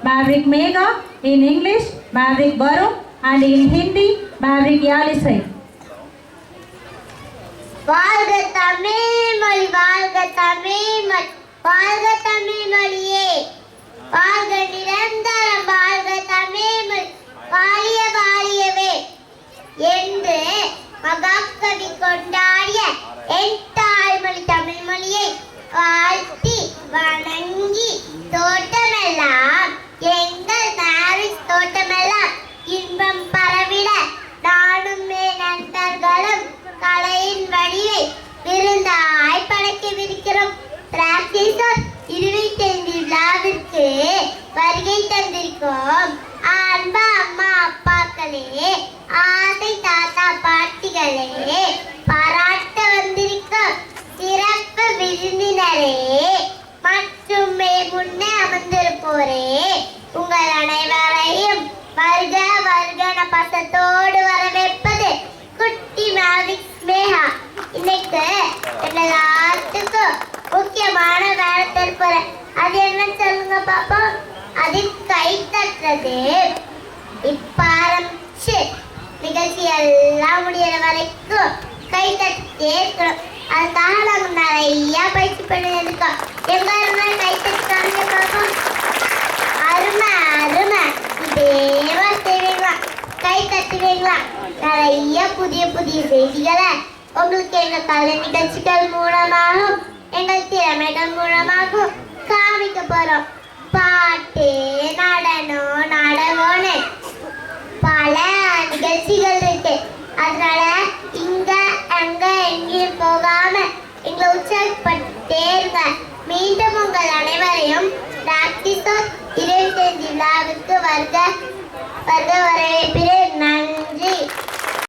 Maverick Megha, in English Maverick Varun, and in Hindi Maverick Yalisai. வாழ்க தமிழ் மொழி, வாழ்க தமிழ் மொழி, வாழ்க தமிழ் மொழியே, வாழ்க நிரந்தரம், வாழ்க தமிழ் மொழி, வாழிய வாழியவே என்று மகாகவி கொண்டாடிய என் தாய்மொழி தமிழ் மொழியை வாழ்த்தி வணங்கி தோட்டமெல்லாம் எங்கள் மேரிஸ் தோட்டமெல்லாம் இன்பம் பரவிட நானும் நண்பர்களும் கலையின் வழியை விருந்தாய் படைக்கவிருக்கிறோம். பிராக்டிசர் 25 விழாவிற்கு வருகை தந்திருக்கோம். அன்பா அம்மா அப்பாக்களே, ஆசை தாத்தா பாட்டிகளே, பாராட்ட வந்திருக்கும் சிறப்பு விருந்தினரே மற்றும் முன்னே அமர்ந்திருப்போரே, உங்கள் அனைவரையும் வருக வருகன பசத்தோடு வரவேற்பது குட்டி மேவிக் ஸ்னேகா. இன்னைக்கு எல்லாத்துக்கும் முக்கியமான வேலை தரப்போறேன். அது என்ன சொல்லுங்க பாப்போம்? அது கை தட்டுறது. இப்ப ஆரம்பிச்சு நிகழ்ச்சி எல்லாம் முடியற வரைக்கும் கை தட்டிட்டே இருக்கணும். அதுக்காக நாங்க நிறைய பயிற்சி பண்ணிருக்கோம். எங்க இருந்தாலும் கை தட்டுக்காங்க பாப்போம். அருமை அருமை. இதேவா செய்வீங்களா? கை தட்டுவீங்களா? நிறைய புதிய புதிய செய்திகளை உங்களுக்கு எங்கள் கலை நிகழ்ச்சிகள் மூலமாகவும் எங்கள் திறமைகள் மூலமாகவும் காமிக்க போறோம். பாட்டு, நடனம், நாடகம்னு பல நிகழ்ச்சிகள் இருக்கு. அதனால இங்க அங்க எங்கேயும் போகாம எங்களை உற்சாகப்பட்டே இருங்க. மீண்டும் உங்கள் அனைவரையும் பிராக்டிஸ் 25 விழாவிற்கு வருக வருக வரவேற்பு